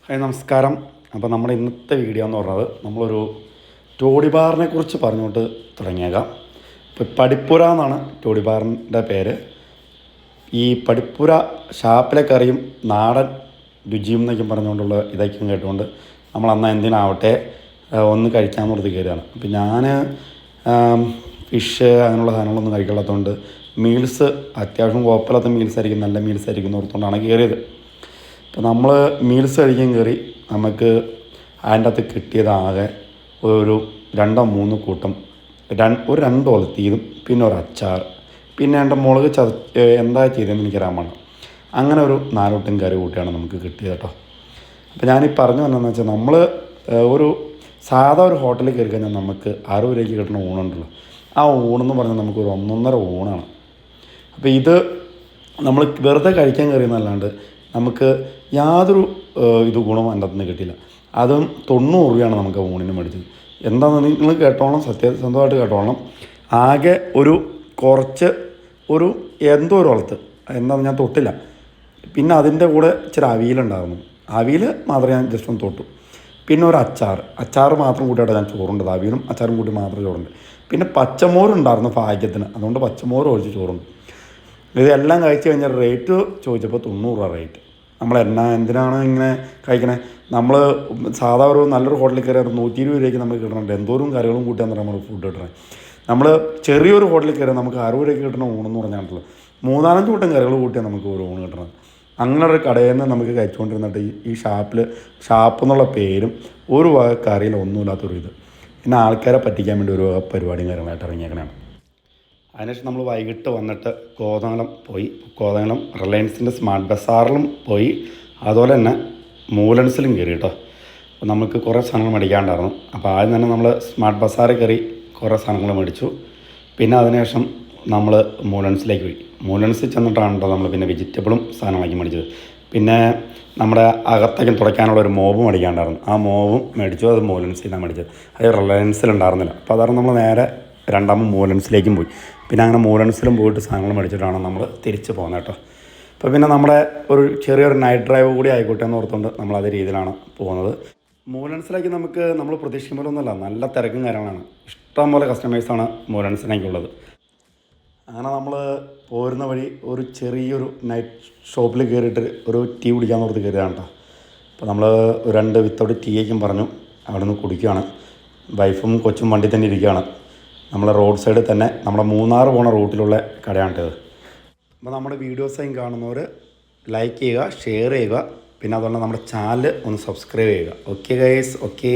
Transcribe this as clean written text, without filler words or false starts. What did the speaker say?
Hi നമസ്കാരം. അപ്പോൾ നമ്മുടെ ഇന്നത്തെ വീഡിയോ എന്ന് പറഞ്ഞത് നമ്മളൊരു ടോഡി ബാറിനെ കുറിച്ച് പറഞ്ഞുകൊണ്ട് തുടങ്ങിയേക്കാം. ഇപ്പോൾ പടിപ്പുര എന്നാണ് ടോഡി ബാറിൻ്റെ പേര്. ഈ പടിപ്പുര ഷാപ്പിലെ കറിയും നാടൻ രുചിയും എന്നൊക്കെ പറഞ്ഞുകൊണ്ടുള്ള ഇതൊക്കെ കേട്ടുകൊണ്ട് നമ്മൾ അന്ന് എന്തിനാവട്ടെ ഒന്ന് കഴിക്കാമെന്ന് പറഞ്ഞ് കയറിയാണ്. അപ്പോൾ ഞാൻ ഫിഷ് അങ്ങനെയുള്ള സാധനങ്ങളൊന്നും കഴിക്കാത്തതുകൊണ്ട് മീൽസ് അത്യാവശ്യം കുഴപ്പമില്ലാത്ത മീൽസ് ആയിരിക്കും, നല്ല മീൽസ് ആയിരിക്കും എന്ന് ഓർത്തുകൊണ്ടാണ് കയറിയത്. അപ്പോൾ നമ്മൾ മീൽസ് കഴിക്കാൻ കയറി നമുക്ക് അതിൻ്റെ അകത്ത് കിട്ടിയതാകെ ഒരു 2-3 കൂട്ടം, ഒരു 2 ഒലത്തീതും പിന്നെ ഒരു അച്ചാർ, പിന്നെ എൻ്റെ മുളക് എന്താ ചെയ്തതെന്ന് എനിക്കറിയാൻ പാടില്ല. അങ്ങനെ ഒരു 4 കൂട്ടം കറി കൂട്ടിയാണ് നമുക്ക് കിട്ടിയത് കേട്ടോ. അപ്പോൾ ഞാനീ പറഞ്ഞു വന്നതെന്ന് വെച്ചാൽ നമ്മൾ ഒരു സാധാ ഒരു ഹോട്ടലിൽ കയറി കഴിഞ്ഞാൽ നമുക്ക് 60 രൂപയ്ക്ക് കിട്ടുന്ന ഊണുണ്ടല്ലോ, ആ ഊണെന്ന് പറഞ്ഞാൽ നമുക്കൊരു 1.5 ഊണാണ്. അപ്പോൾ ഇത് നമ്മൾ വെറുതെ കഴിക്കാൻ കയറിയെന്നല്ലാണ്ട് നമുക്ക് യാതൊരു ഗുണവും എൻ്റെ അകത്തുനിന്ന് കിട്ടിയില്ല. അതും 90 രൂപയാണ് നമുക്ക് ഊണിന് മേടിച്ചത്. എന്താണെന്ന് നിങ്ങൾ കേട്ടോളണം, സത്യസന്ധമായിട്ട് കേട്ടോളണം. ആകെ കുറച്ച് എന്തോ ഒരു വളത്ത് എന്താണെന്ന് ഞാൻ തൊട്ടില്ല. പിന്നെ അതിൻ്റെ കൂടെ ഇച്ചിരി അവിയലുണ്ടായിരുന്നു. അവിയൽ മാത്രമേ ഞാൻ ജസ്റ്റ് ഒന്ന് തൊട്ടു. പിന്നെ ഒരു അച്ചാർ മാത്രം കൂട്ടിയായിട്ട് ഞാൻ ചോറുണ്ട്. അവിയലും അച്ചാറും കൂട്ടി മാത്രം ചോറുണ്ട്. പിന്നെ പച്ചമോരുണ്ടായിരുന്നു ഭാഗ്യത്തിന്, അതുകൊണ്ട് പച്ചമോര് ഒഴിച്ച് ചോറുണ്ട്. ഇതെല്ലാം കഴിച്ച് കഴിഞ്ഞാൽ റേറ്റ് ചോദിച്ചപ്പോൾ 90 രൂപ റേറ്റ്. എന്തിനാണ് ഇങ്ങനെ കഴിക്കണേ? നമ്മൾ സാധാ ഒരു നല്ലൊരു ഹോട്ടലിൽ കയറി 120 രൂപയ്ക്ക് നമുക്ക് കിട്ടണുണ്ട്. എന്തോരം കറികളും കൂട്ടിയാന്ന് പറയാൻ നമ്മൾ ഫുഡ് കിട്ടണേ. നമ്മൾ ചെറിയൊരു ഹോട്ടലിൽ കയറി നമുക്ക് 60 രൂപയ്ക്ക് കിട്ടണ ഊണെന്ന് പറഞ്ഞാണല്ലോ 3-4 കൂട്ടം കറികൾ കൂട്ടിയാൽ നമുക്ക് ഒരു ഊണ് കിട്ടണം. അങ്ങനെ ഒരു കടയിൽ നിന്ന് നമുക്ക് കഴിച്ചുകൊണ്ടിരുന്നിട്ട് ഈ ഷാപ്പ് എന്നുള്ള പേരും ഒരു വക കറിയിൽ ഒന്നുമില്ലാത്തൊരു ഇത്, പിന്നെ ആൾക്കാരെ പറ്റിക്കാൻ വേണ്ടി ഒരു പരിപാടിയും കാര്യങ്ങളായിട്ട് ഇറങ്ങിയേക്കണതാണ്. അതിനുശേഷം നമ്മൾ വൈകിട്ട് വന്നിട്ട് കോതമംഗലം റിലയൻസിൻ്റെ സ്മാർട്ട് ബസാറിലും പോയി, അതുപോലെ തന്നെ മൂലൻസിലും കയറി കേട്ടോ. അപ്പോൾ നമുക്ക് കുറേ സാധനങ്ങൾ മേടിക്കാണ്ടായിരുന്നു. അപ്പോൾ ആദ്യം തന്നെ നമ്മൾ സ്മാർട്ട് ബസാറിൽ കയറി കുറേ സാധനങ്ങൾ മേടിച്ചു. പിന്നെ അതിനുശേഷം നമ്മൾ മൂലൻസിലേക്ക് പോയി. മൂലൻസിൽ ചെന്നിട്ടാണ് കേട്ടോ നമ്മൾ പിന്നെ വെജിറ്റബിളും സാധനങ്ങളൊക്കെ മേടിച്ചത്. പിന്നെ നമ്മുടെ അകത്തേക്കും തുടയ്ക്കാനുള്ള ഒരു മോബ് മേടിക്കാണ്ടായിരുന്നു. ആ മോബും മേടിച്ചു. അത് മൂലൻസിൽ നിന്നാണ് മേടിച്ചത്. അത് റിലയൻസിലുണ്ടായിരുന്നില്ല. അപ്പോൾ അതാണ് നമ്മൾ നേരെ രണ്ടാമത് മൂലൻസിലേക്കും പോയി. പിന്നെ അങ്ങനെ മൂലൻസിലും പോയിട്ട് സാധനങ്ങൾ മേടിച്ചിട്ടാണ് നമ്മൾ തിരിച്ച് പോകുന്നത് കേട്ടോ. അപ്പോൾ പിന്നെ നമ്മുടെ ഒരു ചെറിയൊരു നൈറ്റ് ഡ്രൈവ് കൂടി ആയിക്കോട്ടെ എന്ന് ഓർത്തുകൊണ്ട് നമ്മൾ അതേ രീതിയിലാണ് പോകുന്നത്. മൂലൻസിലേക്ക് നമ്മൾ പ്രതീക്ഷിക്കും പോലെ ഒന്നുമല്ല, നല്ല തിരക്കും കാര്യങ്ങളാണ്. ഇഷ്ടംപോലെ കസ്റ്റമേഴ്സാണ് മൂലൻസിലേക്കുള്ളത്. അങ്ങനെ നമ്മൾ പോരുന്ന വഴി ഒരു ചെറിയൊരു നൈറ്റ് ഷോപ്പിൽ കയറിയിട്ട് ഒരു ടീ കുടിക്കാമെന്ന് ഓർത്ത് കയറിയതാണ് കേട്ടോ. അപ്പോൾ നമ്മൾ 2 വിത്തൗട്ട് ടീയേക്കും പറഞ്ഞു അവിടെ നിന്ന് കുടിക്കുകയാണ്. വൈഫും കൊച്ചും വണ്ടി തന്നെ ഇരിക്കുകയാണ്. നമ്മളെ റോഡ് സൈഡിൽ തന്നെ നമ്മുടെ മൂന്നാർ പോണ റൂട്ടിലുള്ള കടയാണിത്. അപ്പോൾ നമ്മുടെ വീഡിയോസും കാണുന്നവർ ലൈക്ക് ചെയ്യുക, ഷെയർ ചെയ്യുക, പിന്നെ അതുപോലെ നമ്മുടെ ചാനൽ ഒന്ന് സബ്സ്ക്രൈബ് ചെയ്യുക. Okay guys, okay.